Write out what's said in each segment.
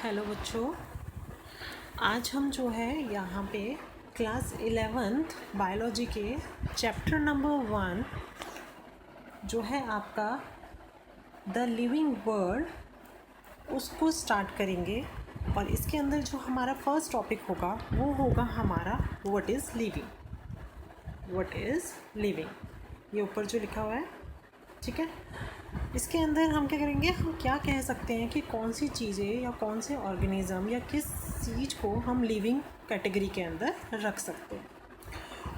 Hello बच्चों, आज हम जो है यहाँ पे क्लास 11th बायोलॉजी के चैप्टर नंबर 1 जो है आपका द लिविंग वर्ल्ड उसको स्टार्ट करेंगे। और इसके अंदर जो हमारा फर्स्ट टॉपिक होगा वो होगा हमारा व्हाट इज़ लिविंग। ये ऊपर जो लिखा हुआ है, ठीक है। इसके अंदर हम क्या करेंगे, हम क्या कह सकते हैं कि कौन सी चीज़ें या कौन से ऑर्गेनिज़म या किस चीज़ को हम लिविंग कैटेगरी के अंदर रख सकते हैं।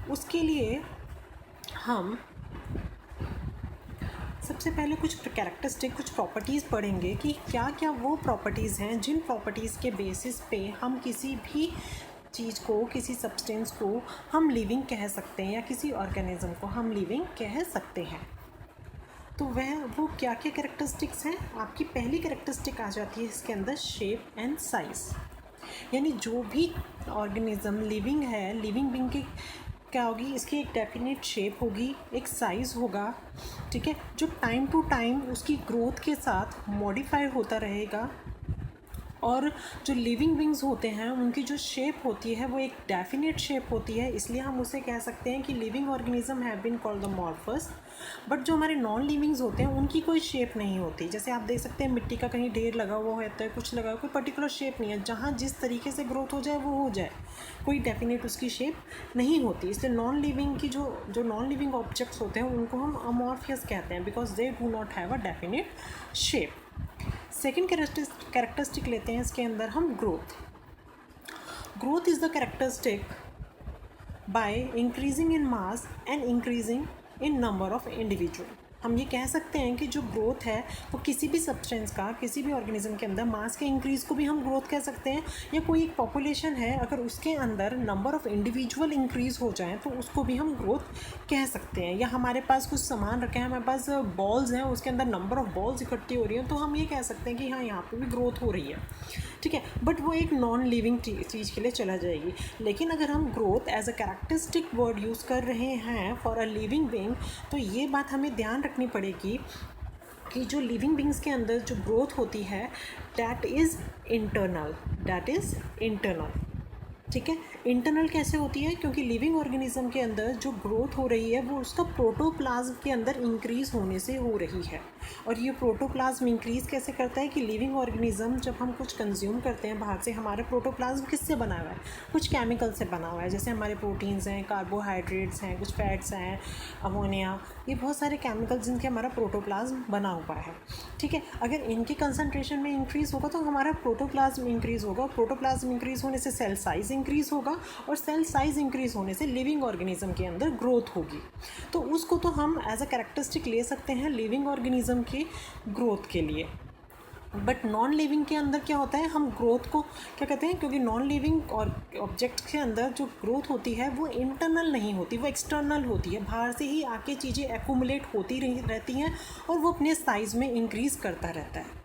उसके लिए हम सबसे पहले कुछ कैरेक्टरिस्टिक, कुछ प्रॉपर्टीज़ पढ़ेंगे कि क्या क्या वो प्रॉपर्टीज़ हैं जिन प्रॉपर्टीज़ के बेसिस पे हम किसी भी चीज़ को, किसी सब्सटेंस को हम लिविंग कह सकते हैं या किसी ऑर्गेनिज़म को हम लिविंग कह सकते हैं। तो वो क्या क्या कैरेक्टरिस्टिक्स हैं। आपकी पहली कैरेक्टरिस्टिक आ जाती है इसके अंदर शेप एंड साइज़। यानी जो भी ऑर्गेनिज़म लिविंग है, लिविंग बीइंग की क्या होगी, इसकी एक डेफिनेट शेप होगी, एक साइज़ होगा, ठीक है, जो टाइम टू टाइम उसकी ग्रोथ के साथ मॉडिफाई होता रहेगा। और जो लिविंग बीइंग्स होते हैं उनकी जो शेप होती है वो एक डेफिनेट शेप होती है, इसलिए हम उसे कह सकते हैं कि living organism have been called the morphs. But जो हमारे नॉन लिविंग्स होते हैं उनकी कोई शेप नहीं होती। जैसे आप देख सकते हैं मिट्टी का कहीं ढेर लगा हुआ होता है, कुछ लगा हुआ, कोई पर्टिकुलर शेप नहीं है, जहाँ जिस तरीके से ग्रोथ हो जाए वो हो जाए, कोई डेफिनेट उसकी शेप नहीं होती। इसलिए नॉन लिविंग की जो नॉन लिविंग ऑब्जेक्ट्स होते हैं उनको हम अमॉर्फियस कहते हैं, because they do not have a definite shape. Second characteristic लेते हैं इसके अंदर हम growth is the characteristic by increasing in mass and increasing in number of individual. हम ये कह सकते हैं कि जो ग्रोथ है वो किसी भी सब्सटेंस का, किसी भी ऑर्गेनिज्म के अंदर मास के इंक्रीज़ को भी हम ग्रोथ कह सकते हैं। या कोई एक पॉपुलेशन है, अगर उसके अंदर नंबर ऑफ़ इंडिविजुअल इंक्रीज़ हो जाए तो उसको भी हम ग्रोथ कह सकते हैं। या हमारे पास कुछ सामान रखे हैं, हमारे पास बॉल्स हैं, उसके अंदर नंबर ऑफ़ बॉल्स इकट्ठी हो रही हैं, तो हम ये कह सकते हैं कि हाँ, यहाँ पर भी ग्रोथ हो रही है, ठीक है। बट वो एक नॉन लिविंग चीज़ के लिए चला जाएगी। लेकिन अगर हम growth as a characteristic word use कर रहे हैं फॉर अ लिविंग बीइंग, तो ये बात हमें ध्यान रखनी पड़ेगी कि जो लिविंग बीइंग्स के अंदर जो ग्रोथ होती है दैट इज़ इंटरनल, ठीक है। इंटरनल कैसे होती है, क्योंकि लिविंग ऑर्गेनिज्म के अंदर जो ग्रोथ हो रही है वो उसका प्रोटोप्लाज्म के अंदर इंक्रीज़ होने से हो रही है। और ये प्रोटोप्लाज्म इंक्रीज़ कैसे करता है कि लिविंग ऑर्गेनिज्म जब हम कुछ कंज्यूम करते हैं बाहर से, हमारा प्रोटोप्लाज्म किससे बना हुआ है, कुछ केमिकल से बना हुआ है। जैसे हमारे प्रोटीन्स हैं, कार्बोहाइड्रेट्स हैं, कुछ फैट्स हैं, अमोनिया, ये बहुत सारे केमिकल जिनके हमारा प्रोटोप्लाज्म बना हुआ है, ठीक है। अगर इनकी कंसनट्रेशन में इंक्रीज़ होगा तो हमारा प्रोटोप्लाज्म इंक्रीज़ होगा। प्रोटोप्लाज्म इंक्रीज़ होने से सेल साइज़ इंक्रीज़ होगा, और सेल साइज़ इंक्रीज़ होने से लिविंग ऑर्गेनिज्म के अंदर ग्रोथ होगी। तो उसको तो हम एज अ कैरेक्टरिस्टिक ले सकते हैं लिविंग ऑर्गेनिज्म की ग्रोथ के लिए। बट नॉन लिविंग के अंदर क्या होता है, हम ग्रोथ को क्या कहते हैं, क्योंकि नॉन लिविंग और ऑब्जेक्ट के अंदर जो ग्रोथ होती है वो इंटरनल नहीं होती, वो एक्सटर्नल होती है। बाहर से ही आके चीज़ें एक्यूमुलेट होती रहती हैं और वो अपने साइज़ में इंक्रीज़ करता रहता है,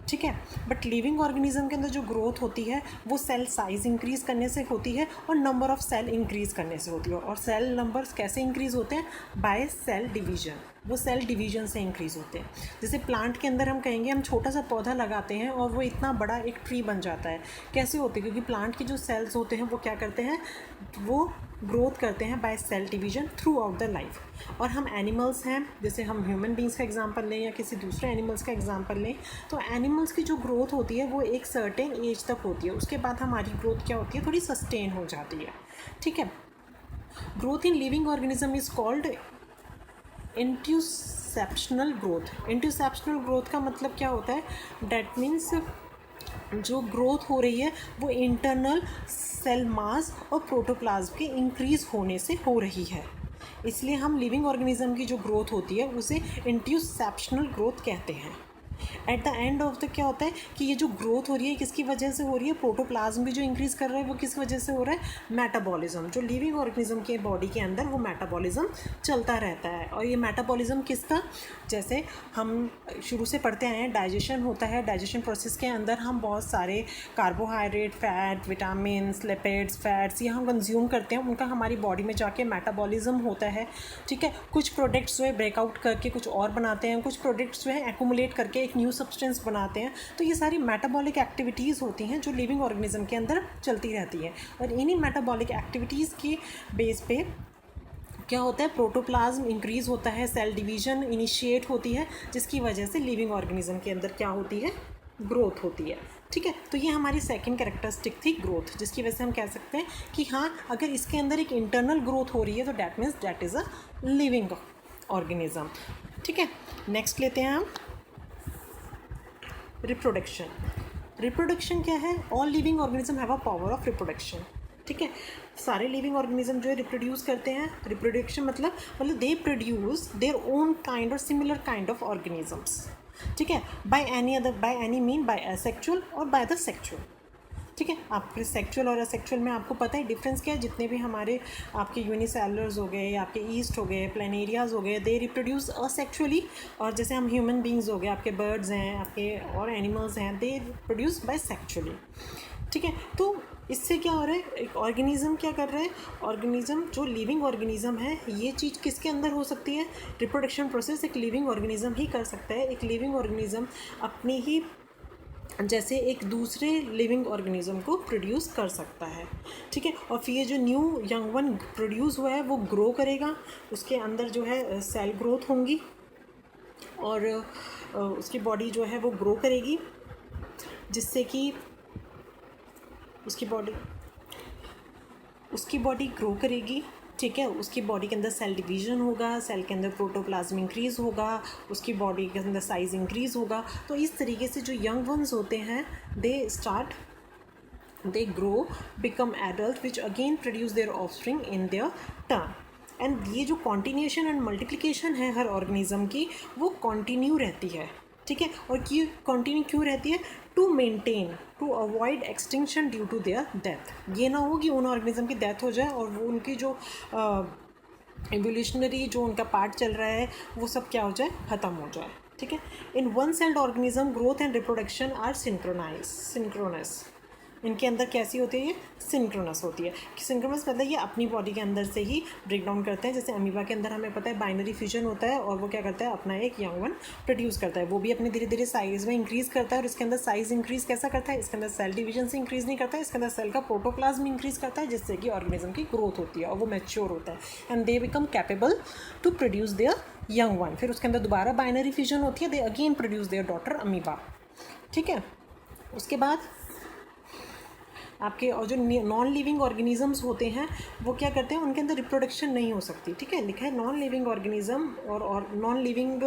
ठीक है। बट लिविंग ऑर्गेनिज्म के अंदर जो ग्रोथ होती है वो सेल साइज़ इंक्रीज़ करने से होती है और नंबर ऑफ़ सेल इंक्रीज़ करने से होती है। और सेल नंबर्स कैसे इंक्रीज़ होते हैं, बाय सेल डिवीज़न, वो सेल डिवीज़न से इंक्रीज़ होते हैं। जैसे प्लांट के अंदर हम कहेंगे, हम छोटा सा पौधा लगाते हैं और वो इतना बड़ा एक ट्री बन जाता है। कैसे होते हैं, क्योंकि प्लांट के जो सेल्स होते हैं वो क्या करते हैं, वो ग्रोथ करते हैं by cell division throughout the life. और हम एनिमल्स हैं, जैसे हम ह्यूमन बींग्स का एग्जांपल लें या किसी दूसरे एनिमल्स का एग्जांपल लें, तो एनिमल्स की जो ग्रोथ होती है वो एक सर्टेन एज तक होती है। उसके बाद हमारी ग्रोथ क्या होती है, थोड़ी सस्टेन हो जाती है, ठीक है। Growth in living organism is called intussusceptional growth. Intussusceptional growth का मतलब क्या होता है, डैट मीन्स जो ग्रोथ हो रही है वो इंटरनल सेल मास और प्रोटोप्लाज्म के इंक्रीज़ होने से हो रही है। इसलिए हम लिविंग ऑर्गेनिज्म की जो ग्रोथ होती है उसे इंट्यूसेप्शनल ग्रोथ कहते हैं। At the end of the क्या होता है कि ये जो ग्रोथ हो रही है किसकी वजह से हो रही है, प्रोटोप्लाज्म भी जो इंक्रीज़ कर रहा है वो किस वजह से हो रहा है, मेटाबॉलिज्म। जो लिविंग ऑर्गेनिज्म के बॉडी के अंदर वो मेटाबॉलिज्म चलता रहता है। और ये मेटाबॉलिज्म किसका, जैसे हम शुरू से पढ़ते आए हैं, डाइजेशन होता है। डाइजेशन प्रोसेस के अंदर हम बहुत सारे carbohydrate, fat, vitamins, lipids, fats ये हम कंज्यूम करते हैं, उनका हमारी बॉडी में जाके मेटाबॉलिज्म होता है, ठीक है। कुछ प्रोडक्ट्स जो है ब्रेकआउट करके कुछ और बनाते हैं, कुछ प्रोडक्ट्स जो है एक्यूमुलेट करके एक न्यू सब्सटेंस बनाते हैं। तो ये सारी मेटाबॉलिक एक्टिविटीज़ होती हैं जो लिविंग ऑर्गेनिज्म के अंदर चलती रहती है, और इन्हीं मेटाबॉलिक एक्टिविटीज़ के बेस पे क्या होता है, प्रोटोप्लाज्म इंक्रीज़ होता है, सेल डिवीज़न इनिशिएट होती है, जिसकी वजह से लिविंग ऑर्गेनिज्म के अंदर क्या होती है, ग्रोथ होती है। ठीक है, तो ये हमारी सेकंड कैरेक्टरिस्टिक थी ग्रोथ, जिसकी वजह से हम कह सकते हैं कि हाँ, अगर इसके अंदर एक इंटरनल ग्रोथ हो रही है तो that means that is a living organism. ठीक है, नेक्स्ट लेते हैं हम रिप्रोडक्शन। रिप्रोडक्शन क्या है? All living organism have a power of reproduction. ठीक है, सारे लिविंग ऑर्गेनिज्म जो है रिप्रोड्यूस करते हैं। रिप्रोडक्शन मतलब they produce their own kind और सिमिलर काइंड ऑफ ऑर्गेनिजम्स। ठीक है, by any mean, by asexual और बाय द सेक्सुअल। ठीक है, आपके सेक्सुअल और असेक्सुअल में आपको पता है डिफरेंस क्या है। जितने भी हमारे आपके यूनिसेलुलर्स हो गए, आपके ईस्ट हो गए, प्लेनेरियाज हो गए, दे रिप्रोड्यूस असेक्सुअली, और जैसे हम ह्यूमन बींग्स हो गए, आपके बर्ड्स हैं, आपके और एनिमल्स हैं, दे प्रोड्यूस बाय सेक्सुअली। ठीक है, तो इससे क्या हो रहा है, एक ऑर्गेनिज्म क्या कर रहा है, ऑर्गेनिज्म जो लिविंग ऑर्गेनिज्म है, ये चीज़ किसके अंदर हो सकती है, रिप्रोडक्शन प्रोसेस एक लिविंग ऑर्गेनिज्म ही कर सकता है। एक लिविंग ऑर्गेनिज्म अपनी ही जैसे एक दूसरे लिविंग ऑर्गेनिज्म को प्रोड्यूस कर सकता है। ठीक है, और फिर ये जो न्यू यंग वन प्रोड्यूस हुआ है वो ग्रो करेगा, उसके अंदर जो है सेल ग्रोथ होंगी, और उसकी बॉडी जो है वो ग्रो करेगी, जिससे कि उसकी बॉडी ग्रो करेगी। ठीक है, उसकी बॉडी के अंदर सेल डिवीज़न होगा, सेल के अंदर प्रोटोप्लाज्म इंक्रीज़ होगा, उसकी बॉडी के अंदर साइज़ इंक्रीज़ होगा। तो इस तरीके से जो यंग वंस होते हैं they grow, become adult, which again produce there offspring in their turn. And ये जो कॉन्टिन्यूशन एंड मल्टीप्लिकेशन है हर ऑर्गेनिज्म की, वो कॉन्टिन्यू रहती है। ठीक है, और ये कॉन्टिन्यू क्यों रहती है? To avoid extinction due to their death. ये ना हो कि उन ऑर्गेनिज्म की डेथ हो जाए और वो उनकी जो एवोल्यूशनरी जो उनका पार्ट चल रहा है वो सब क्या हो जाए, ख़त्म हो जाए। ठीक है, in one celled organism growth and reproduction are synchronous. इनके अंदर कैसी होती है, ये सिंक्रोनस होती है। सिंक्रोनस मतलब ये अपनी बॉडी के अंदर से ही ब्रेक डाउन करते हैं। जैसे अमीबा के अंदर हमें पता है बाइनरी फ्यूजन होता है, और वो क्या करता है, अपना एक यंग वन प्रोड्यूस करता है। वो भी अपने धीरे धीरे साइज़ में इंक्रीज़ करता है, और इसके अंदर साइज़ इंक्रीज़ कैसा करता है, इसके अंदर सेल डिवीजन से इंक्रीज़ नहीं करता है, इसके अंदर सेल का प्रोटोप्लाज्म इंक्रीज़ करता है, जिससे कि ऑर्गेनिज्म की ग्रोथ होती है और वो मैच्योर होता है, and they become capable to produce their young one. फिर उसके अंदर दोबारा बाइनरी फ्यूजन होती है, they again produce their daughter amoeba. ठीक है, उसके बाद आपके और जो नॉन लिविंग ऑर्गेनिजम्स होते हैं वो क्या करते हैं, उनके अंदर रिप्रोडक्शन नहीं हो सकती। ठीक है, लिखा है नॉन लिविंग ऑर्गेनिज्म और non living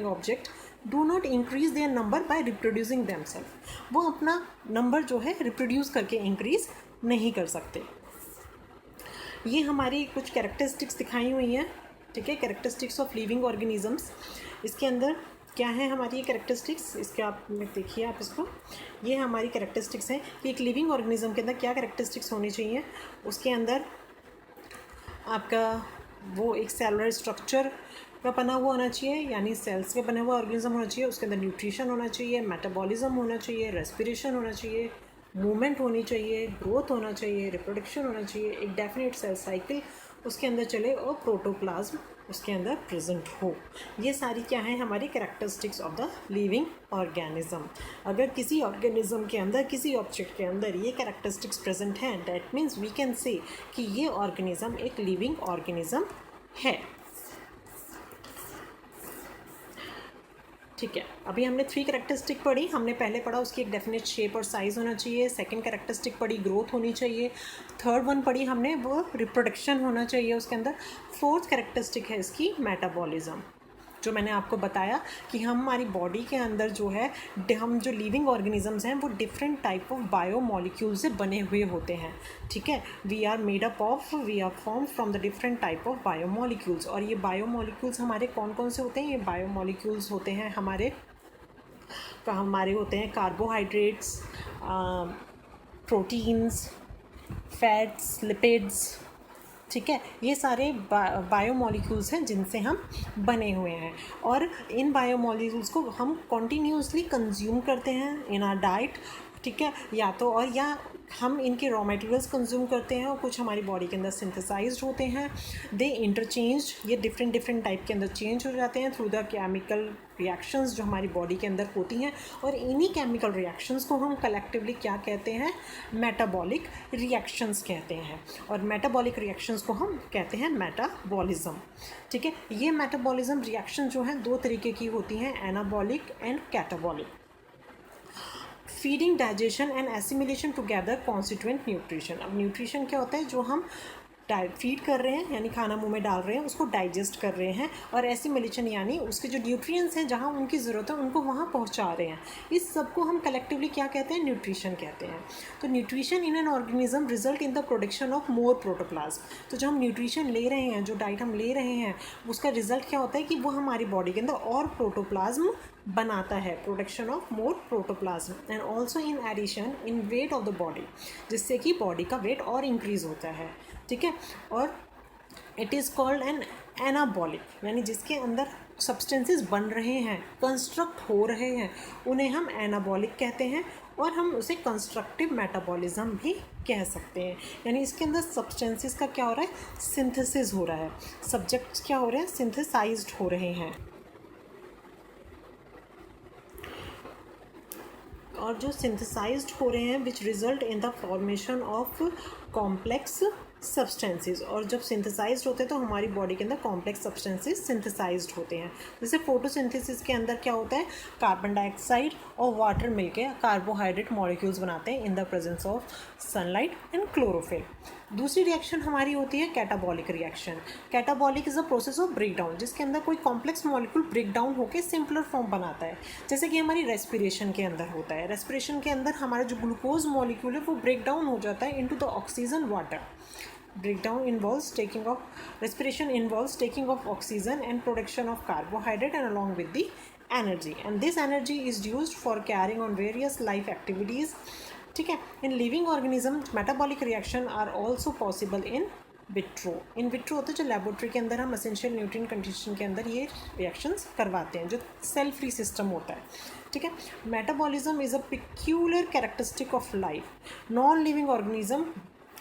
object do not increase their number by reproducing themselves. वो अपना नंबर जो है रिप्रोड्यूस करके इंक्रीज नहीं कर सकते। ये हमारी कुछ कैरेक्टरिस्टिक्स दिखाई हुई हैं। ठीक है, कैरेक्टरिस्टिक्स ऑफ लिविंग ऑर्गेनिजम्स। इसके अंदर क्या है हमारी ये कैरेक्टरिस्टिक्स, इसके आप देखिए आप इसको, ये हमारी कैरेक्टरिस्टिक्स हैं कि एक लिविंग ऑर्गेनिज्म के अंदर क्या कैरेक्टरिस्टिक्स होनी चाहिए। उसके अंदर आपका वो एक सेलुलर स्ट्रक्चर का बना हुआ होना चाहिए, यानी सेल्स का बना हुआ ऑर्गेनिज्म होना चाहिए। उसके अंदर न्यूट्रिशन होना चाहिए, मेटाबॉलिज्म होना चाहिए, रेस्पिरेशन होना चाहिए, मूवमेंट होनी चाहिए, ग्रोथ होना चाहिए, रिप्रोडक्शन होना चाहिए, एक डेफिनेट सेल साइकिल उसके अंदर चले और प्रोटोप्लाज्म उसके अंदर प्रेजेंट हो। ये सारी क्या है हमारी characteristics of the living organism. अगर किसी ऑर्गेनिज्म के अंदर, किसी ऑब्जेक्ट के अंदर ये कैरेक्टरिस्टिक्स प्रेजेंट हैं, that means we can say कि ये ऑर्गेनिज्म एक लिविंग ऑर्गेनिज्म है। ठीक है, अभी हमने 3 कैरेक्टरिस्टिक पढ़ी। हमने पहले पढ़ा उसकी एक डेफिनेट शेप और साइज़ होना चाहिए। सेकंड कैरेक्टरिस्टिक पढ़ी ग्रोथ होनी चाहिए। थर्ड वन पढ़ी हमने वो रिप्रोडक्शन होना चाहिए उसके अंदर। फोर्थ कैरेक्टरिस्टिक है इसकी मेटाबॉलिज्म, जो मैंने आपको बताया कि हमारी बॉडी के अंदर जो है हम जो लिविंग ऑर्गेनिजम्स हैं वो डिफरेंट टाइप ऑफ बायोमोलिक्यूल से बने हुए होते हैं। ठीक है, we are form from the different type of biomolecules. और ये बायोमोलिक्यूल्स हमारे कौन कौन से होते हैं? ये बायोमोलिक्यूल्स होते हैं हमारे होते हैं कार्बोहाइड्रेट्स, प्रोटीन्स, फैट्स, लिपिड्स। ठीक है, ये सारे बायोमोलिक्यूल्स हैं जिनसे हम बने हुए हैं, और इन बायोमोलिक्यूल्स को हम कॉन्टीन्यूसली कंज्यूम करते हैं इन आवर डाइट ठीक है, या तो और या हम इनके रॉ मटेरियल्स कंज्यूम करते हैं और कुछ हमारी बॉडी के अंदर सिंथेसाइज्ड होते हैं। दे इंटरचेंज, ये डिफरेंट डिफरेंट टाइप के अंदर चेंज हो जाते हैं थ्रू द केमिकल रिएक्शंस जो हमारी बॉडी के अंदर होती हैं, और इन्हीं केमिकल रिएक्शंस को हम कलेक्टिवली क्या कहते हैं, मेटाबॉलिक रिएक्शंस कहते हैं। और मेटाबॉलिक रिएक्शंस को हम कहते हैं मेटाबॉलिज्म। ठीक है, ये मेटाबॉलिज्म रिएक्शन जो है दो तरीके की होती हैं, anabolic and catabolic. Feeding, digestion and assimilation together constituent nutrition. अब न्यूट्रिशन क्या होता है, जो हम फीड कर रहे हैं यानी खाना मुंह में डाल रहे हैं उसको डाइजेस्ट कर रहे हैं, और एसिमिलेशन यानी उसके जो न्यूट्रिएंट्स हैं जहाँ उनकी ज़रूरत है उनको वहाँ पहुँचा रहे हैं। इस सब को हम कलेक्टिवली क्या कहते हैं, न्यूट्रिशन कहते हैं। तो nutrition in an organism result in the production of more protoplasm. तो जो हम न्यूट्रिशन ले रहे हैं, जो डाइट हम ले रहे हैं, उसका रिजल्ट क्या होता है कि वो हमारी बॉडी के अंदर और प्रोटोप्लाज्म बनाता है, production of more protoplasm, and also in addition in weight of the body, जिससे कि बॉडी का वेट और इंक्रीज होता है। ठीक है, और it is called an anabolic, यानी जिसके अंदर सब्सटेंसेस बन रहे हैं, कंस्ट्रक्ट हो रहे हैं, उन्हें हम एनाबॉलिक कहते हैं, और हम उसे कंस्ट्रक्टिव मेटाबॉलिज्म भी कह सकते हैं। यानी इसके अंदर सब्सटेंसेस का क्या हो रहा है, सिंथेसिस हो रहा है, सब्जेक्ट्स क्या हो रहे हैं, सिंथेसाइज्ड हो रहे हैं। और जो सिंथेसाइज्ड हो रहे हैं which result in the formation of complex substances. और जब सिंथेसाइज्ड होते हैं तो हमारी बॉडी के अंदर कॉम्प्लेक्स सब्सटेंसेस सिंथेसाइज्ड होते हैं। जैसे फोटोसिंथेसिस के अंदर क्या होता है, कार्बन डाइऑक्साइड और वाटर मिलकर कार्बोहाइड्रेट मॉलिक्यूल्स बनाते हैं in the presence of sunlight and chlorophyll. दूसरी रिएक्शन हमारी होती है catabolic reaction. Catabolic is a process of break down, जिसके अंदर कोई कॉम्प्लेक्स मॉलिक्यूल ब्रेक डाउन होकर सिंपलर फॉर्म बनाता है, जैसे कि हमारी रेस्पिरेशन के अंदर होता है। रेस्पिरेशन के अंदर हमारा जो ग्लूकोज मॉलिक्यूल है वो ब्रेक डाउन हो जाता है into the oxygen water. Breakdown involves respiration involves taking of oxygen and production of carbohydrate and along with the energy, and this energy is used for carrying on various life activities. ठीक है, in living organisms metabolic reaction are also possible in vitro. in vitro होता है जो laboratory के अंदर हम essential nutrient condition के अंदर ये रिएक्शंस करवाते हैं, जो सेल फ्री सिस्टम होता है। ठीक है, metabolism is a peculiar characteristic of life. Non living organism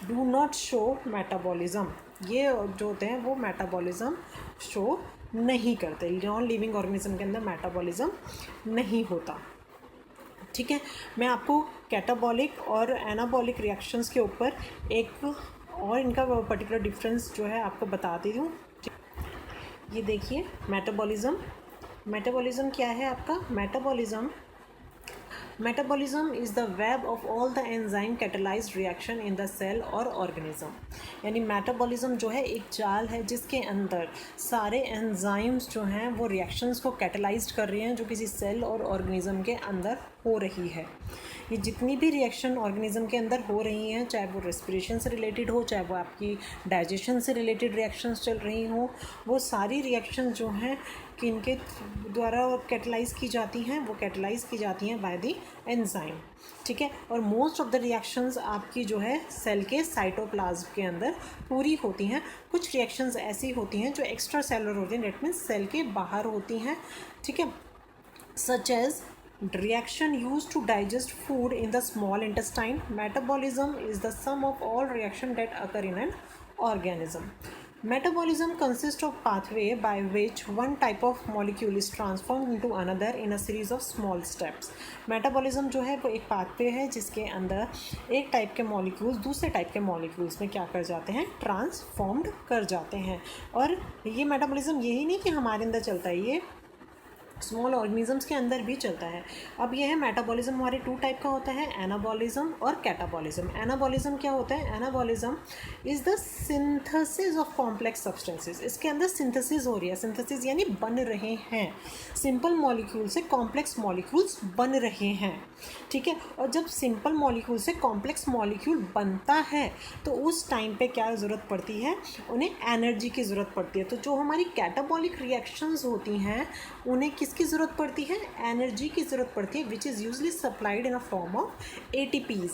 do not show metabolism. ये जो होते हैं वो मेटाबॉलिज्म शो नहीं करते, नॉन लिविंग ऑर्गेनिज्म के अंदर मेटाबॉलिज्म नहीं होता। ठीक है, मैं आपको कैटाबॉलिक और एनाबॉलिक रिएक्शंस के ऊपर एक और इनका पर्टिकुलर डिफरेंस जो है आपको बताती हूँ। ये देखिए, मेटाबॉलिज्म क्या है आपका, metabolism is the web of all the enzyme catalysed reaction in the cell और ऑर्गेनिज्म। यानी मेटाबॉलिज्म जो है एक जाल है जिसके अंदर सारे एंजाइम्स जो हैं वो रिएक्शंस को कैटलाइज्ड कर रहे हैं जो किसी सेल और ऑर्गेनिज्म के अंदर हो रही है। ये जितनी भी रिएक्शन ऑर्गेनिज्म के अंदर हो रही हैं, चाहे वो रेस्पिरेशन से रिलेटेड हो, चाहे वो आपकी डाइजेशन से रिलेटेड रिएक्शंस चल रही हों, वो सारी रिएक्शन जो हैं किनके द्वारा कैटलाइज की जाती हैं, वो कैटलाइज की जाती हैं बाय द एंजाइम। ठीक है, और मोस्ट ऑफ द रिएक्शंस आपकी जो है सेल के साइटोप्लाज्म के अंदर पूरी होती हैं। कुछ रिएक्शंस ऐसी होती हैं जो एक्स्ट्रा सेलुलर होती हैं, डेट मीन्स सेल के बाहर होती हैं। ठीक है, such as reaction used to digest food in the small intestine. Metabolism is the sum of all reactions that occur in an organism. Metabolism consists of pathway by which one type of molecule is transformed into another in a series of small steps. Metabolism जो है वो एक pathway है जिसके अंदर एक type के molecules दूसरे टाइप के मॉलिक्यूल्स में क्या कर जाते हैं, ट्रांसफॉर्म्ड कर जाते हैं। और ये मेटाबॉलिज्म यही नहीं कि हमारे अंदर चलता है, ये स्मॉल ऑर्गेनिजम्स के अंदर भी चलता है। अब यह है मेटाबॉलिज्म हमारे टू टाइप का होता है, एनाबॉलिज्म और कैटाबॉलिज्म। एनाबॉलिज्म क्या होता है, anabolism is the synthesis of complex substances. इसके अंदर सिंथेसिस हो रही है, सिंथेसिस यानी बन रहे हैं, सिंपल मॉलिक्यूल से कॉम्प्लेक्स मॉलिक्यूल्स बन रहे हैं। ठीक है, और जब सिंपल मॉलिक्यूल से कॉम्प्लेक्स मॉलिक्यूल बनता है तो उस टाइम पे क्या ज़रूरत पड़ती है, उन्हें एनर्जी की ज़रूरत पड़ती है। तो जो हमारी कैटाबॉलिक रिएक्शंस होती हैं उन्हें किसकी ज़रूरत पड़ती है, एनर्जी की ज़रूरत पड़ती है, which is usually supplied in a form of ATPs.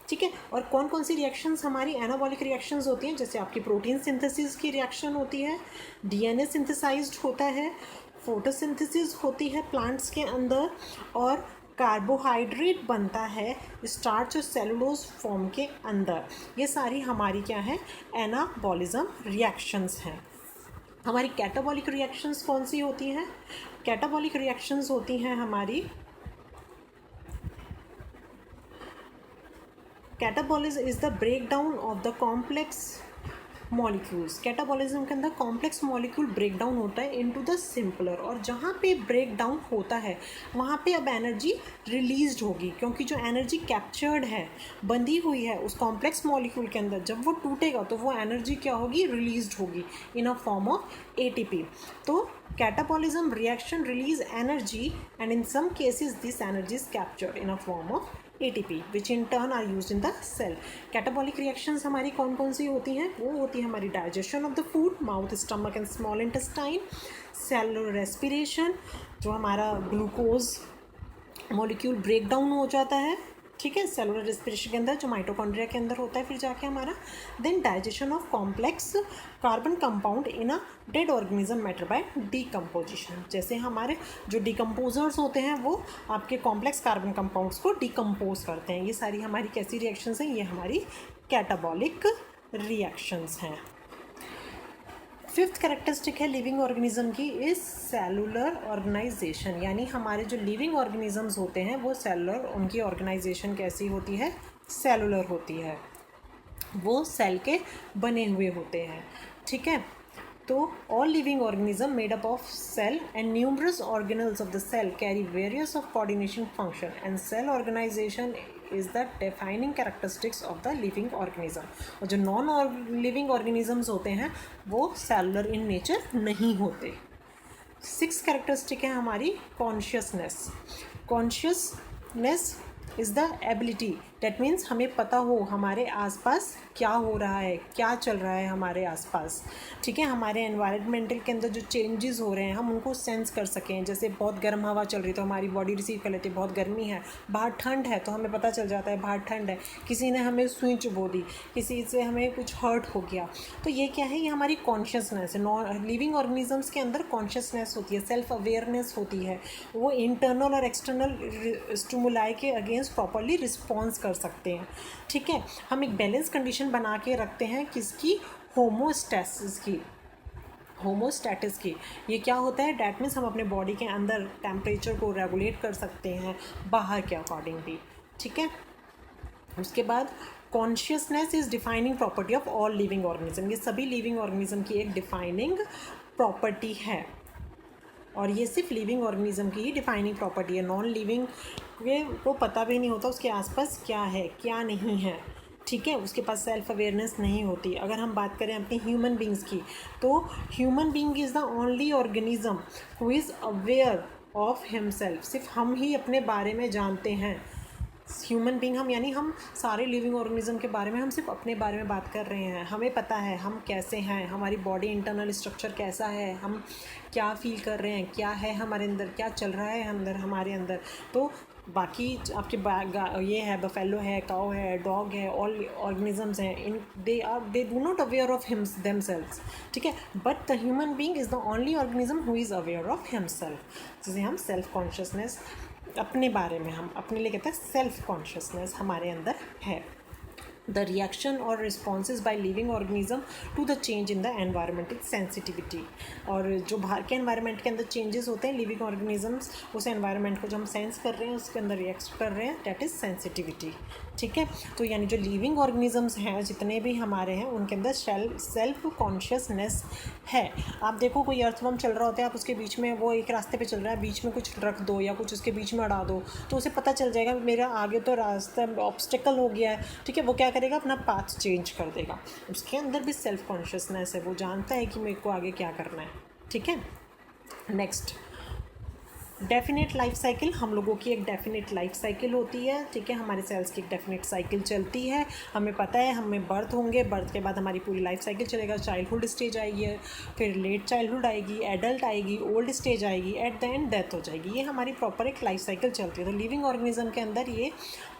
ठीक है, और कौन कौन सी रिएक्शंस हमारी एनाबॉलिक रिएक्शंस होती हैं, जैसे आपकी प्रोटीन सिंथेसिस की रिएक्शन होती है, डीएनए सिंथेसाइज्ड होता है, फोटोसिंथेसिस होती है प्लांट्स के अंदर, और कार्बोहाइड्रेट बनता है स्टार्च और सेलुलोज फॉर्म के अंदर। ये सारी हमारी क्या है, एनाबॉलिज्म रिएक्शंस हैं। हमारी कैटाबॉलिक रिएक्शंस कौन सी होती हैं? कैटाबॉलिक रिएक्शंस होती हैं हमारी, catabolism is the breakdown of the complex molecules. Catabolism के अंदर कॉम्प्लेक्स मॉलिक्यूल ब्रेक डाउन होता है इनटू द सिंपलर, और जहाँ पे ब्रेक डाउन होता है वहाँ पे अब एनर्जी रिलीज्ड होगी, क्योंकि जो एनर्जी कैप्चर्ड है, बंधी हुई है उस कॉम्प्लेक्स मॉलिक्यूल के अंदर, जब वो टूटेगा तो वो एनर्जी क्या होगी, रिलीज्ड होगी in a form of ATP. तो catabolism reaction release energy and in some cases this energy is captured in a form of ATP which in turn are used in the cell। Catabolic reactions हमारी कौन कौन सी होती हैं? वो होती है हमारी digestion of the food, mouth, stomach and small intestine, cellular respiration, जो हमारा ग्लूकोज मॉलिक्यूल ब्रेक डाउन हो जाता है, ठीक है, सेलुलर रेस्पिरेशन के अंदर जो माइटोकॉन्ड्रिया के अंदर होता है फिर जाके हमारा, then digestion of complex carbon compound in a dead organism matter by decomposition. जैसे हमारे जो डिकम्पोजर्स होते हैं वो आपके कॉम्प्लेक्स कार्बन कंपाउंड्स को डिकम्पोज करते हैं। ये सारी हमारी कैसी रिएक्शंस हैं? ये हमारी कैटाबॉलिक रिएक्शंस हैं। फिफ्थ कैरेक्टरिस्टिक है लिविंग ऑर्गेनिज्म की इज सेलुलर ऑर्गेनाइजेशन, यानी हमारे जो लिविंग ऑर्गेनिजम्स होते हैं वो सेलुलर, उनकी ऑर्गेनाइजेशन कैसी होती है? सेलुलर होती है, वो सेल के बने हुए होते हैं, ठीक है। तो all living organism made up of cell and numerous organelles of the cell carry various of coordination function and cell organisation is the defining characteristics of the living organism. और जो नॉन लिविंग ऑर्गेनिजम्स होते हैं वो cellular in nature नहीं होते। Six characteristic है हमारी consciousness. Consciousness is the ability, that means हमें पता हो हमारे आसपास क्या हो रहा है, क्या चल रहा है हमारे आसपास, ठीक है। हमारे एनवायरनमेंटल के अंदर जो चेंजेस हो रहे हैं हम उनको सेंस कर सकें। जैसे बहुत गर्म हवा चल रही तो हमारी बॉडी रिसीव कर लेती है, बहुत गर्मी है, बाहर ठंड है तो हमें पता चल जाता है बाहर ठंड है, किसी ने हमें सुई चुभो दी, किसी से हमें कुछ हर्ट हो गया, तो ये क्या है? ये हमारी कॉन्शियसनेस है। नॉन लिविंग ऑर्गेनिजम्स के अंदर कॉन्शियसनेस होती है, सेल्फ अवेयरनेस होती है, वो इंटरनल और एक्सटर्नल स्टिमुलाई के अगेंस्ट प्रॉपरली रिस्पॉन्स कर सकते हैं, ठीक है। हम एक बैलेंस कंडीशन बना के रखते हैं किसकी? होमोस्टैसिस की, होमोस्टैटिस की। ये क्या होता है? डैट मीन्स हम अपने बॉडी के अंदर टेम्परेचर को रेगुलेट कर सकते हैं बाहर के अकॉर्डिंग भी, ठीक है। उसके बाद consciousness is defining property of all living organism. ये सभी लिविंग ऑर्गेनिज्म की एक डिफाइनिंग प्रॉपर्टी है, और ये सिर्फ लिविंग ऑर्गेनिज्म की ही डिफाइनिंग प्रॉपर्टी है। नॉन लिविंग को पता भी नहीं होता उसके आसपास क्या है क्या नहीं है, ठीक है, उसके पास सेल्फ अवेयरनेस नहीं होती। अगर हम बात करें अपनी ह्यूमन बींग्स की, तो human being is the only organism who is aware of himself. सिर्फ हम ही अपने बारे में जानते हैं। ह्यूमन बींग हम, यानी हम सारे लिविंग ऑर्गेनिज्म के बारे में हम सिर्फ अपने बारे में बात कर रहे हैं। हमें पता है हम कैसे हैं, हमारी बॉडी इंटरनल स्ट्रक्चर कैसा है, हम क्या फील कर रहे हैं, क्या है हमारे अंदर, क्या चल रहा है अंदर हमारे अंदर। तो बाकी आपके ये है, बफेलो है, काउ है, डॉग है, ऑल ऑर्गेनिजम्स हैं, in they do not aware of themselves, ठीक है। But the human being is the only organism who is aware of himself, जिसे हम सेल्फ कॉन्शियसनेस, अपने बारे में हम अपने लिए कहते हैं सेल्फ कॉन्शियसनेस हमारे अंदर है। द रिएक्शन और responses by living organism to the change in the environmental sensitivity. और जो बाहर के एनवायरनमेंट के अंदर चेंजेस होते हैं, लिविंग ऑर्गेनिजम्स उस एनवायरनमेंट को जो हम सेंस कर रहे हैं उसके अंदर रिएक्ट कर रहे हैं, दैट इज़ सेंसिटिविटी, ठीक है। तो यानी जो लिविंग ऑर्गेनिजम्स हैं जितने भी हमारे हैं उनके अंदर सेल्फ कॉन्शियसनेस है। आप देखो कोई अर्थवर्म चल रहा होता है, आप उसके बीच में, वो एक रास्ते पे चल रहा है, बीच में कुछ रख दो या कुछ उसके बीच में अड़ा दो तो उसे पता चल जाएगा मेरा आगे तो रास्ता ऑब्स्टिकल हो गया है, ठीक है। वो क्या करेगा? अपना पाथ चेंज कर देगा। उसके अंदर भी सेल्फ कॉन्शियसनेस है, वो जानता है कि मेरे को आगे क्या करना है, ठीक है। Next, definite life cycle. हम लोगों की एक डेफिनेट लाइफ साइकिल होती है, ठीक है। हमारे सेल्स की एक डेफिनेट साइकिल चलती है। हमें पता है हमें बर्थ होंगे, बर्थ के बाद हमारी पूरी लाइफ साइकिल चलेगा। चाइल्डहुड स्टेज आएगी, फिर लेट चाइल्डहुड आएगी, एडल्ट आएगी, ओल्ड स्टेज आएगी, एट द एंड डेथ हो जाएगी। ये हमारी प्रॉपर एक लाइफ साइकिल चलती है। तो लिविंग ऑर्गेनिज्म के अंदर ये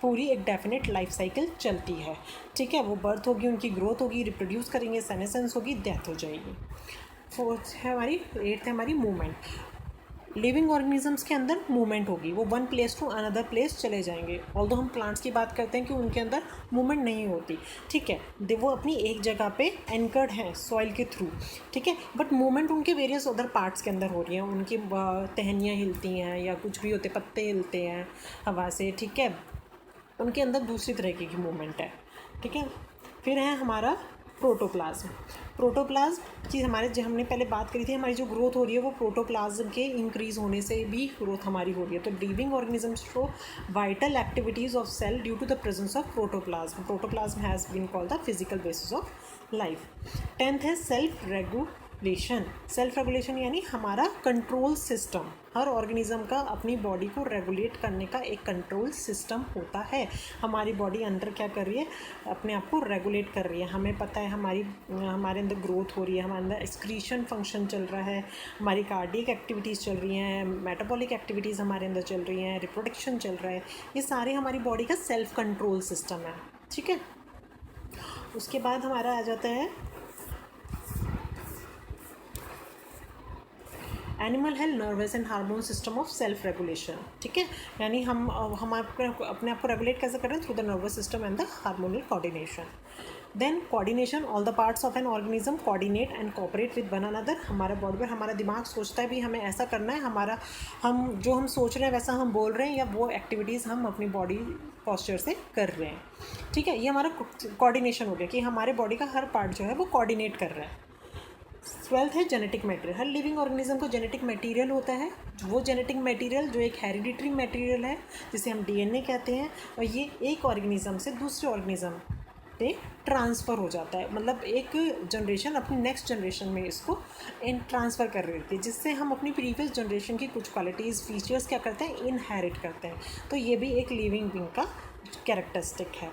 पूरी एक डेफिनेट लाइफ साइकिल चलती है, ठीक है। वो बर्थ होगी, उनकी ग्रोथ होगी, रिप्रोड्यूस करेंगे, सेनेसेंस होगी, डेथ हो जाएगी। फोर्थ है हमारी, एट्थ है हमारी मूवमेंट। लिविंग ऑर्गेनिजम्स के अंदर मूवमेंट होगी, वो one place to another place चले जाएंगे। ऑल्दो हम प्लांट्स की बात करते हैं कि उनके अंदर मूवमेंट नहीं होती, ठीक है, वो अपनी एक जगह पे एंकर्ड हैं सॉइल के थ्रू, ठीक है, बट मूवमेंट उनके वेरियस अदर पार्ट्स के अंदर हो रही हैं, उनकी टहनियाँ हिलती हैं या कुछ भी होते, पत्ते हिलते हैं हवा से, ठीक है, उनके अंदर दूसरी तरीके की मूवमेंट है, ठीक है। फिर है हमारा प्रोटोप्लाज्म। प्रोटोप्लाज्म की हमारे जो हमने पहले बात करी थी, हमारी जो ग्रोथ हो रही है वो प्रोटोप्लाज्म के इंक्रीज होने से भी ग्रोथ हमारी हो रही है। तो living organisms show vital activities of cell due to the presence of protoplasm. Protoplasm has been called the physical basis of life. 10th है सेल्फ रेगुलेशन। सेल्फ रेगुलेशन यानी हमारा कंट्रोल सिस्टम। हर ऑर्गेनिज्म का अपनी बॉडी को regulate करने का एक control system होता है। हमारी बॉडी अंदर क्या कर रही है, अपने आप को रेगुलेट कर रही है। हमें पता है हमारे अंदर ग्रोथ हो रही है, हमारे अंदर एक्सक्रीशन फंक्शन चल रहा है, हमारी कार्डियक एक्टिविटीज़ चल रही हैं, मेटाबॉलिक एक्टिविटीज़ हमारे अंदर चल रही हैं, रिप्रोडक्शन चल रहा है। ये सारे हमारी बॉडी का सेल्फ कंट्रोल सिस्टम है, ठीक है। उसके बाद हमारा आ जाता है एनिमल है nervous and hormone system of self regulation, ठीक है, यानी हम अपने आप को रेगुलेट कैसे कर रहे हैं, through the nervous system and the hormonal coordination. Then coordination, all the parts of an organism coordinate and cooperate with one another. हमारा बॉडी पर हमारा दिमाग सोचता है भी हमें ऐसा करना है, हम सोच रहे हैं वैसा हम बोल रहे हैं, या वो एक्टिविटीज़ हम अपनी बॉडी पॉस्चर से कर रहे हैं, ठीक है। ये हमारा कोऑर्डिनेशन हो गया कि हमारे बॉडी का हर पार्ट जो है वो कोऑर्डिनेट कर रहा है। 12th है जेनेटिक मटेरियल। हर लिविंग ऑर्गेनिज्म को जेनेटिक मटेरियल होता है। वो जेनेटिक मटेरियल जो एक हेरिडिटरी मटेरियल है, जिसे हम डीएनए कहते हैं, और ये एक ऑर्गेनिज्म से दूसरे ऑर्गेनिज्म पे ट्रांसफ़र हो जाता है। मतलब एक जनरेशन अपनी नेक्स्ट जनरेशन में इसको ट्रांसफ़र कर रही थी, जिससे हम अपनी प्रीवियस जनरेशन की कुछ क्वालिटीज़ फीचर्स क्या करते हैं, इनहेरिट करते हैं। तो ये भी एक लिविंग बीइंग का कैरेक्टरिस्टिक है।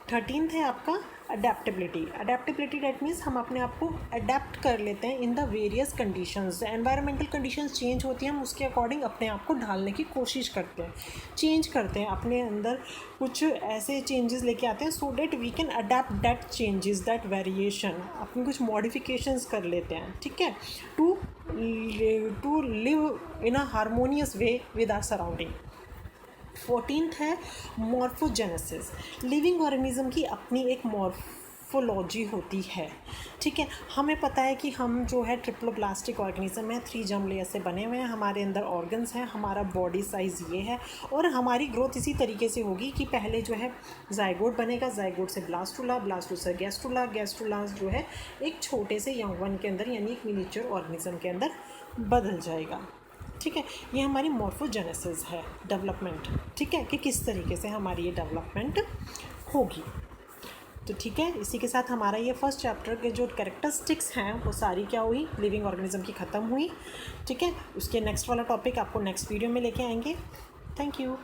13th है आपका अडेप्टेबिलिटी। अडेप्टेबिलिटी दैट मीन्स हम अपने आप को अडेप्ट कर लेते हैं in the various conditions. Environmental conditions change होती हैं, हम उसके अकॉर्डिंग अपने आप को ढालने की कोशिश करते हैं, चेंज करते हैं, अपने अंदर कुछ ऐसे चेंजेस लेके आते हैं so that we can adapt that changes, that variation, अपनी कुछ मॉडिफिकेशंस कर लेते हैं, ठीक है, to live in a harmonious way with our surrounding. 14th है मॉर्फोजेनेसिस। लिविंग ऑर्गेनिज्म की अपनी एक मॉर्फोलॉजी होती है, ठीक है। हमें पता है कि हम जो है ट्रिप्लोप्लास्टिक ऑर्गेनिज्म है, 3 जर्म लेयर से बने हुए हैं, हमारे अंदर ऑर्गन्स हैं, हमारा बॉडी साइज़ ये है, और हमारी ग्रोथ इसी तरीके से होगी कि पहले जो है जाइगोट बनेगा, जाइगोट से ब्लास्टुला, ब्लास्टुला से गैस्ट्रुला, गैस्ट्रुला जो है एक छोटे से यंग वन के अंदर यानी एक मिनिएचर ऑर्गेनिज्म के अंदर बदल जाएगा, ठीक है। ये हमारी मॉर्फोजेनेसिस है, डेवलपमेंट, ठीक है, कि किस तरीके से हमारी ये डेवलपमेंट होगी। तो ठीक है, इसी के साथ हमारा ये फर्स्ट चैप्टर के जो कैरेक्टरिस्टिक्स हैं वो सारी क्या हुई, लिविंग ऑर्गेनिज्म की ख़त्म हुई, ठीक है। उसके नेक्स्ट वाला टॉपिक आपको नेक्स्ट वीडियो में लेके आएंगे। Thank you.